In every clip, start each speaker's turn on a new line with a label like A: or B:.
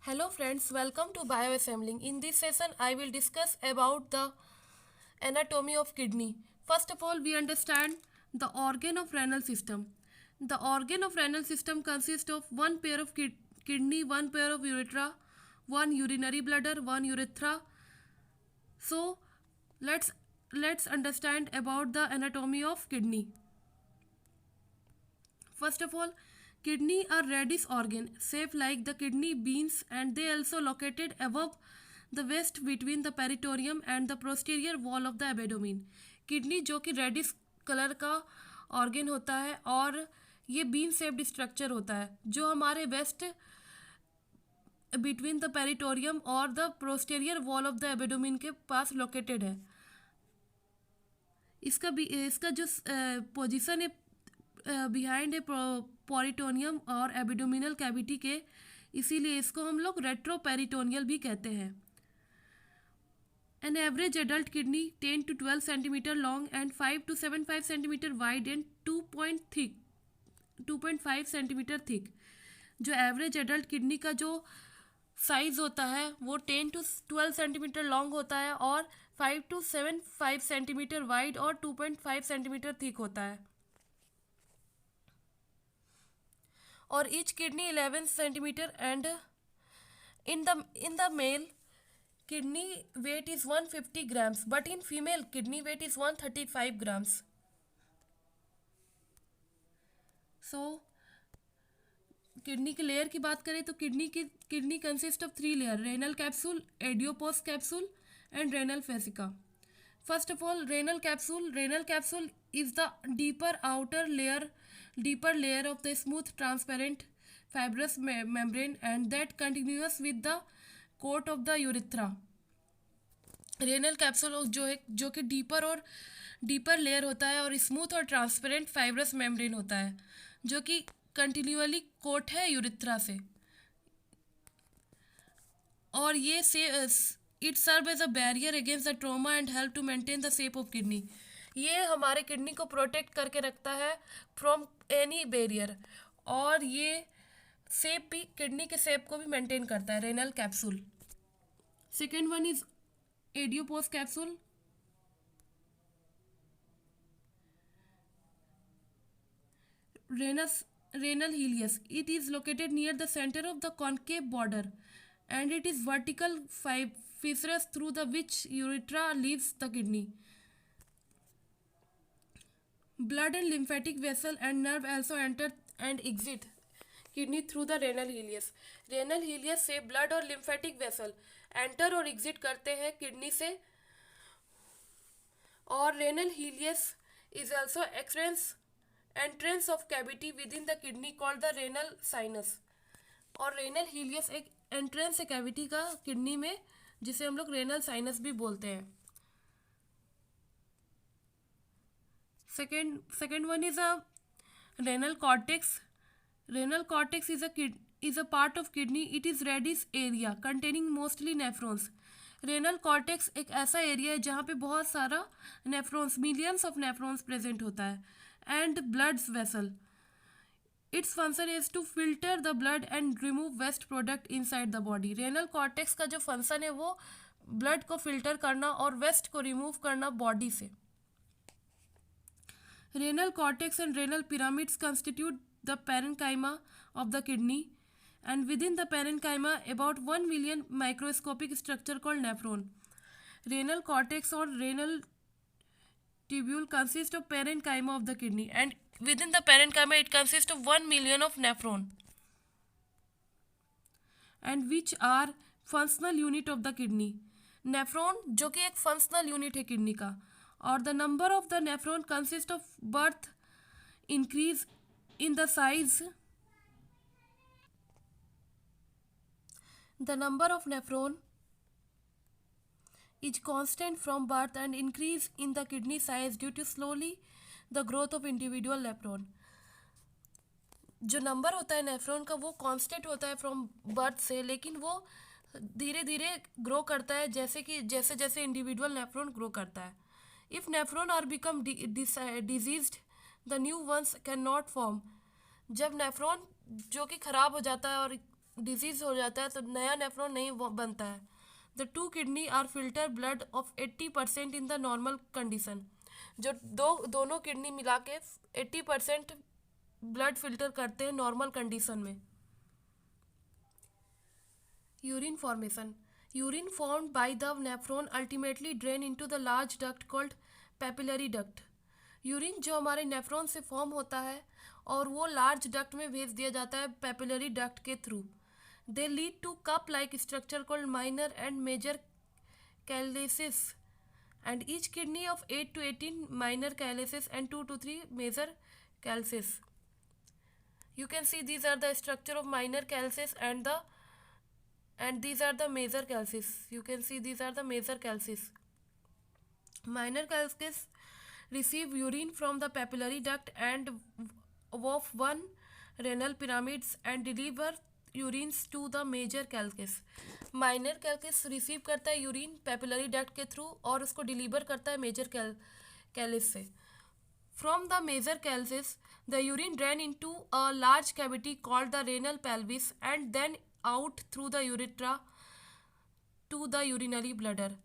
A: Hello friends, welcome to Bioassembling. In this session, I will discuss about the anatomy of kidney. First of all, we understand the organ of renal system. The organ of renal system consists of one pair of kidney, one pair of urethra, one urinary bladder, one urethra. So, let's let's understand about the anatomy of kidney. First of all, kidney are reddish organ shaped like the kidney beans and they also located above the waist between the peritorium and the posterior wall of the abdomen. Kidney जो कि reddish colour का organ होता है और ये bean shaped structure होता है जो हमारे वेस्ट बिटवीन द पेरिटोरियम और the posterior wall of the एबेडोमिन के पास लोकेटेड है. इसका जो पोजीशन है बिहाइंड ए पोरिटोनियम और एबिडोमिनल कैविटी के, इसीलिए इसको हम लोग रेट्रोपेरिटोनियल भी कहते हैं. An average adult kidney 10 to 12 centimetre long and 5 to 7.5 centimetre wide and 2.5 centimetre thick. जो एवरेज एडल्ट किडनी का जो साइज होता है वो 10 to 12 सेंटीमीटर लॉन्ग होता है और 5 to 7.5 सेंटीमीटर वाइड और 2.5 सेंटीमीटर थिक होता है. और each kidney 11 centimetre and in the male kidney weight is 150 grams but in female kidney weight is 135 grams. So kidney के लेयर की बात करें तो kidney consist of 3 layer: renal capsule, adipose capsule and renal fascia. First of all, renal capsule is the deeper layer of the smooth transparent fibrous membrane and that continuous with the coat of the urethra. Renal capsule जो कि deeper layer होता है और smooth और transparent fibrous membrane होता है जो कि कंटिन्यूअली कोट है यूरिथ्रा से. और ये it serve as a barrier against the trauma and help to maintain the shape of kidney. ये हमारे किडनी को प्रोटेक्ट करके रखता है फ्रॉम एनी बैरियर और ये शेप भी किडनी के शेप को भी मेंटेन करता है. Renal capsule. Second one is adipose capsule. Renal ileus. It is located near the center of the concave border and it is vertical fissures through the which urethra leaves the kidney. Blood and lymphatic vessel and nerve also enter and exit kidney through the renal ileus. Renal ileus से blood और lymphatic vessel enter और exit करते हैं kidney से. और renal ileus is also entrance of cavity within the kidney called the renal sinus. और renal ileus एक entrance है कैविटी का किडनी में जिसे हम लोग रेनल साइनस भी बोलते हैं. Second one is a renal cortex. Renal cortex is a part of kidney. It is reddish area containing mostly nephrons. Renal cortex एक ऐसा एरिया है जहाँ पे बहुत सारा nephrons, millions of nephrons present होता है and bloods vessel. Its function is to filter the blood and remove waste product inside the body. Renal cortex का जो फंक्शन है वो ब्लड को फिल्टर करना और वेस्ट को रिमूव करना बॉडी से. Renal cortex and renal pyramids constitute the parenchyma of the kidney and within the parenchyma about 1 million microscopic structure called nephron. Renal cortex or renal tubule consists of parenchyma of the kidney and within the parenchyma it consists of 1 million of nephron and which are functional unit of the kidney. Nephron जो कि एक functional unit है kidney का और the number of the nephron consists of birth increase in the size. The number of nephron is constant from birth and increase in the kidney size due to slowly the growth of individual nephron. जो number होता है nephron का वो constant होता है from birth से, लेकिन वो धीरे धीरे ग्रो करता है जैसे जैसे इंडिविजुअल नेफ्रॉन ग्रो करता है. If nephron are become diseased, the new ones cannot form. जब नेफ्रॉन जो कि ख़राब हो जाता है और डिजीज हो जाता है तो नया नेफ्रॉन नहीं बनता है। The two kidney are filter blood of 80% in the normal condition. जो दोनों किडनी मिला के 80% ब्लड फिल्टर करते हैं नॉर्मल कंडीशन में। Urine formation. Urine formed by the nephron ultimately drain into the large duct called papillary duct. Urine जो हमारे nephron से फॉर्म होता है और वो लार्ज डक्ट में भेज दिया जाता है पेपिलरी डक्ट के through. They lead to cup like structure called minor and major calyces and each kidney of 8 to 18 minor calyces and 2 to 3 major calyces. You can see these are the structure of minor calyces and these are the major calyces. You can see these are the major calyces. Minor calyces receive urine from the papillary duct and of one renal pyramids and deliver urines to the major calyces. Minor calyces receive करता है urine papillary duct के through और उसको deliver करता है major calyx से। From the major calyces the urine drain into a large cavity called the renal pelvis and then out through the urethra to the urinary bladder.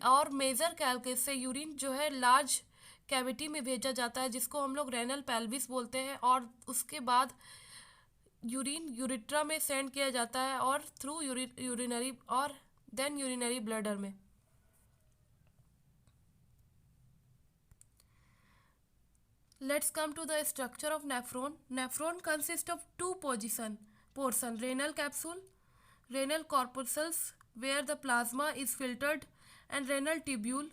A: और major calyces से urine जो है large cavity में भेजा जाता है जिसको हम लोग रेनल पेल्विस बोलते हैं और उसके बाद यूरिन यूरिट्रा में सेंड किया जाता है और थ्रू यूरिनरी और देन यूरिनरी ब्लडर में। Let's come to the structure of nephron. Nephron consist of two portion renal capsule, renal corpuscles where the plasma is filtered and renal tubule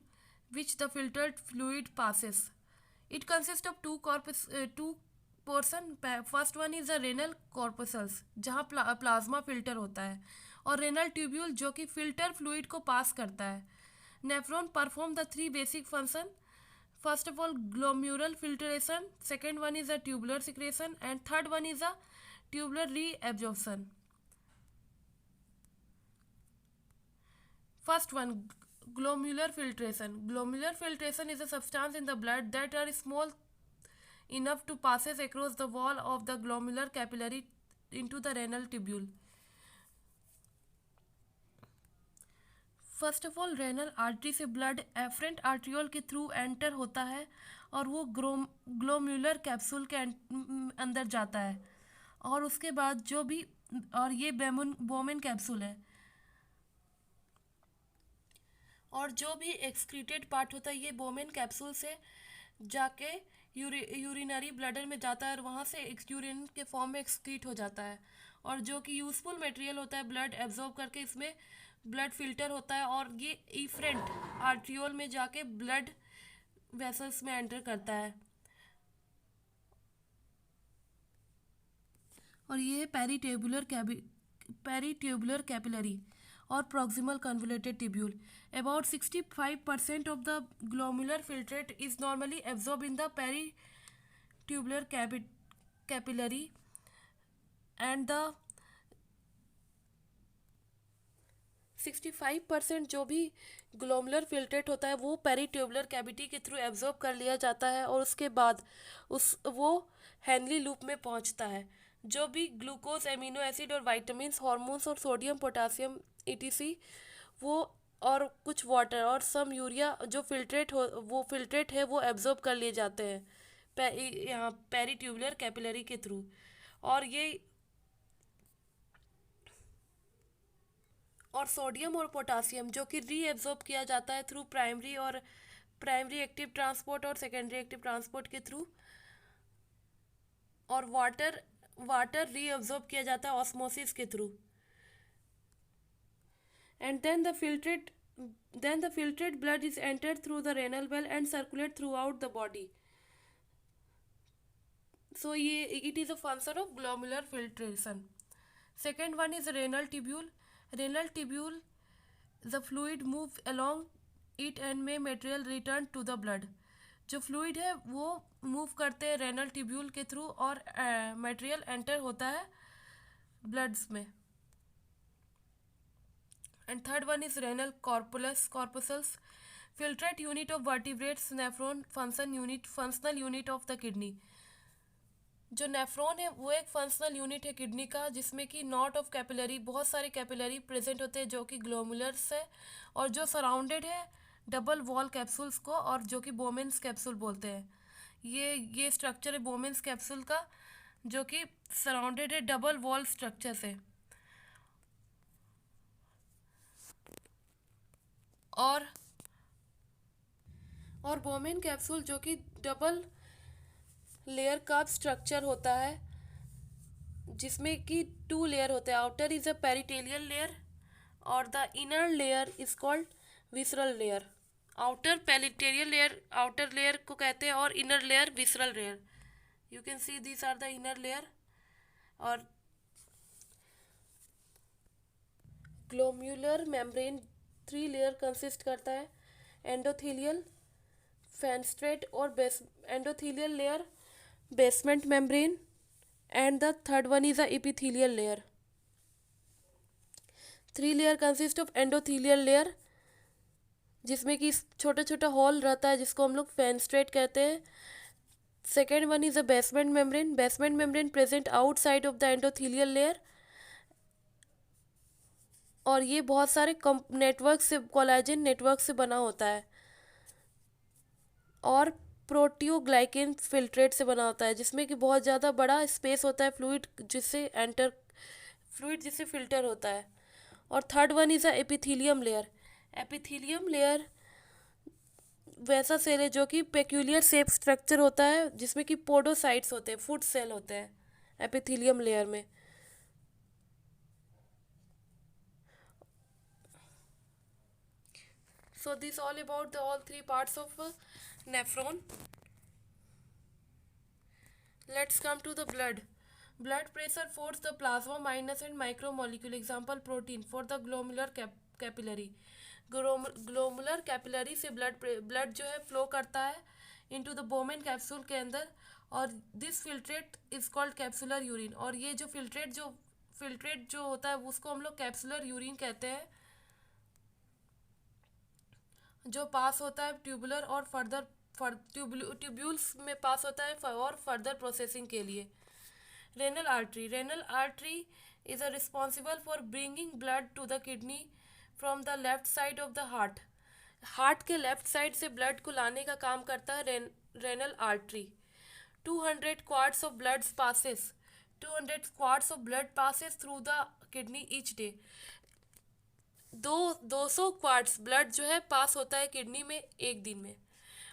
A: which the filtered fluid passes. It consists of two portion. First one is the renal corpuscles जहाँ plasma filter होता है और renal tubule जो कि filter fluid को pass करता है। Nephron perform the three basic function. First of all glomerular filtration, second one is a tubular secretion and third one is a tubular reabsorption. First one glomerular filtration. Glomerular filtration is a substance in the blood that are small enough to passes across the wall of the glomerular capillary into the renal tubule. First of all renal artery से blood efferent arteriole के through enter होता है और वो ग्लोम्युलर capsule के अंदर जाता है और उसके बाद जो भी और ये बोमेन कैप्सूल है और जो भी एक्सक्रीटेड पार्ट होता है ये बोमेन कैप्सूल से जाके यूरिनरी ब्लडर में जाता है और वहाँ से यूरिन के फॉर्म में एक्सक्रीट हो जाता है और जो कि यूजफुल मटेरियल होता है ब्लड एब्जॉर्ब करके इसमें ब्लड फिल्टर होता है और ये इफरेंट आर्ट्रियोल में जाके ब्लड वेसल्स में एंटर करता है और ये है पेरीट्यूबुलर कैपिलरी और proximal convoluted tubule. About 65% of the glomerular filtrate is normally absorbed in the peritubular capillary and the 65% जो भी ग्लोमुलर फिल्ट्रेट होता है वो पेरीट्यूबुलर कैविटी के थ्रू एब्जॉर्ब कर लिया जाता है और उसके बाद वो हेनली लूप में पहुंचता है। जो भी ग्लूकोज, एमिनो एसिड और विटामिन्स, हार्मोन्स और सोडियम, पोटासियम etc वो और कुछ वाटर और सम यूरिया जो फिल्ट्रेट है वो एब्जॉर्ब कर लिए जाते हैं यहाँ पेरीट्यूबुलर कैपिलरी के थ्रू और सोडियम और पोटासियम जो कि रीएब्जॉर्ब किया जाता है थ्रू प्राइमरी एक्टिव ट्रांसपोर्ट और सेकेंडरी एक्टिव ट्रांसपोर्ट के थ्रू और वाटर रीएब्जॉर्ब किया जाता है ऑस्मोसिस के through and then the filtered blood is entered through the renal well and circulate throughout the body. So it is a function of glomerular filtration. Second one is renal tubule. Renal tubule, the fluid move along it and may material return to the blood. जो fluid है वो move करते हैं renal tubule के through और material enter होता है bloods में। And third one is renal corpuscles, filtrate unit of vertebrates, nephron, functional unit of the kidney. जो नेफ्रॉन है वो एक फंक्शनल यूनिट है किडनी का, जिसमें कि नॉट ऑफ कैपिलरी, बहुत सारे कैपिलरी प्रेजेंट होते हैं जो कि ग्लोमुलर्स है, और जो सराउंडेड है डबल वॉल कैप्सूल्स को, और जो कि बोमेंस कैप्सूल बोलते हैं। ये स्ट्रक्चर है बोमेंस कैप्सूल का, जो कि सराउंडेड है डबल वॉल स्ट्रक्चर से। और बोमेन कैप्सूल जो कि डबल लेयर का स्ट्रक्चर होता है, जिसमें कि टू लेयर होते हैं। Outer is a parietal layer और the inner layer is called visceral layer. Outer parietal layer, outer layer को कहते हैं, और inner layer visceral layer. You can see this are the inner layer. और glomerular membrane 3 layer consist करता है, endothelial, फेनस्ट्रेट और base endothelial layer, basement membrane, and the third one is a epithelial layer. 3 layer consist of endothelial layer, जिसमें कि छोटा छोटा hall रहता है जिसको हम लोग फेनस्ट्रेट कहते हैं। Second one is a basement membrane. Basement membrane present outside of the endothelial layer, और ये बहुत सारे नेटवर्क से, कोलेजन नेटवर्क से बना होता है, और प्रोटियोग्लाइकेन फिल्ट्रेट से बना होता है, जिसमें कि बहुत ज़्यादा बड़ा स्पेस होता है फ्लूइड जिससे फिल्टर होता है। और third one is a epithelium layer. Epithelium layer वैसा सेल है जो कि पेक्यूलियर शेप स्ट्रक्चर होता है, जिसमें कि पोडोसाइट्स होते हैं, फूड सेल होते हैं एपिथीलियम लेयर में। So this all about the all 3 parts of nephron. Let's come to the blood. Blood pressure force the plasma minus and micromolecule, example protein, for the glomerular capillary. Glomerular capillary से blood जो है flow करता है into the Bowman capsule के अंदर, और this filtrate is called capsular urine. और ये जो फिल्ट्रेट जो होता है उसको हम लोग कैप्सुलर यूरिन कहते हैं, जो पास होता है ट्यूबुलर और ट्यूब्यूल्स में पास होता है और फर्दर प्रोसेसिंग के लिए। Renal artery is a responsible for bringing blood to the kidney from the left side of the heart. Heart के लेफ्ट साइड से ब्लड को लाने का काम करता है renal artery. 200 quarts of blood passes 200 quarts of blood passes through the kidney each day. 200 quarts blood जो है पास होता है किडनी में एक दिन में,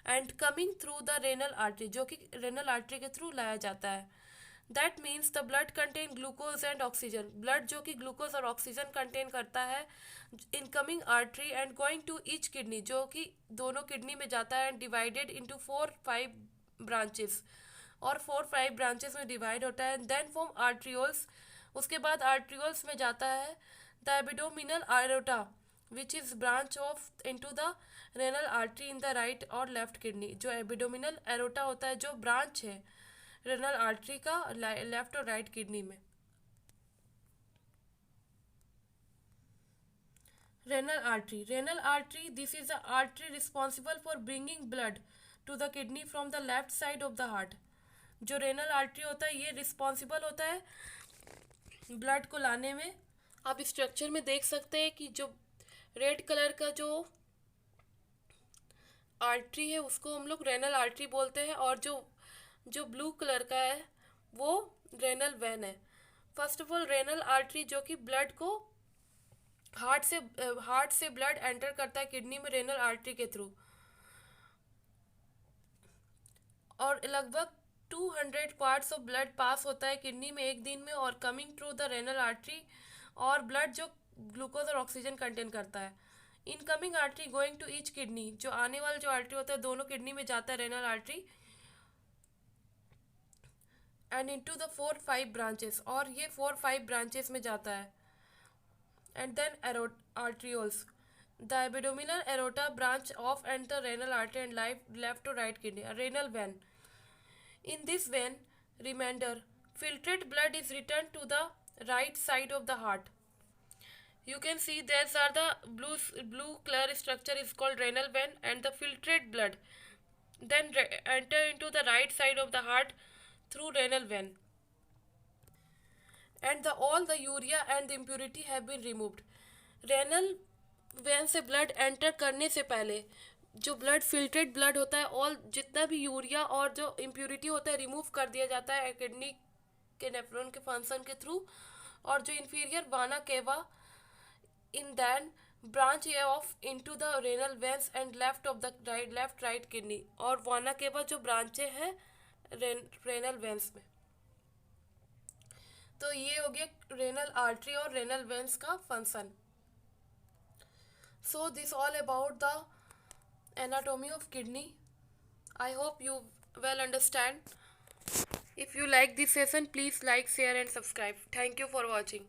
A: and coming through the renal artery, जो कि रेनल आर्टरी के थ्रू लाया जाता है। That means the blood contain glucose and oxygen. Blood जो कि ग्लूकोज और ऑक्सीजन कंटेन करता है incoming artery and going to each kidney, जो कि दोनों किडनी में जाता है, एंड डिवाइडेड इंटू 4-5 ब्रांचेस, और 4-5 ब्रांचेस में डिवाइड होता है। देन फॉर्म आर्ट्रियोल्स, उसके बाद आर्ट्रियोल्स में जाता है the abdominal aorta which is branch off into the renal artery in the right और लेफ्ट किडनी। जो एबिडोमिनल एरोटा होता है जो ब्रांच है रेनल आर्टरी का लेफ्ट और राइट किडनी में। Renal artery this is the artery responsible for bringing blood to the kidney from the left side of the heart. जो रेनल आर्टरी होता है ये रिस्पॉन्सिबल होता है ब्लड को लाने में। आप इस स्ट्रक्चर में देख सकते हैं कि जो रेड कलर का जो आर्टरी है उसको हम लोग रेनल आर्टरी बोलते हैं, और जो ब्लू कलर का है वो रेनल वेन है। First of all renal artery जो कि ब्लड को हार्ट से ब्लड एंटर करता है किडनी में रेनल आर्टरी के थ्रू, और लगभग 200 क्वार्ट्स ऑफ ब्लड पास होता है किडनी में एक दिन में, और coming through the renal artery, और ब्लड जो ग्लूकोज और ऑक्सीजन कंटेन करता है। Incoming artery going to each kidney, जो आने वाला जो आर्टरी होता है दोनों किडनी में जाता है renal artery, and into the 4-5 branches, और ये 4-5 ब्रांचेस में जाता है। And then arterioles, the abdominal aorta branch off and the renal artery and left to right kidney, renal vein. In this vein, remainder filtrate blood is returned to the right side of the heart. You can see there are the blue color structure is called renal vein, and the filtrate blood then enter into the right side of the heart through renal vein, and all the urea and the impurity have been removed. Renal vein से blood enter करने से पहले जो blood filtrate blood होता है, और जितना भी यूरिया और जो इम्प्यूरिटी होता है रिमूव कर दिया जाता है किडनी के नेफ्रॉन के फंक्शन के थ्रू. और जो inferior vena cava in then branch off into the renal veins and left of the left right kidney. और वाना केवा जो ब्रांचे हैं रेनल वेंस में. तो ये हो गया रेनल आर्टरी और रेनल वेंस का function. So this all about the anatomy of kidney. I hope you well understand. If you like this session, please like, share and subscribe. Thank you for watching.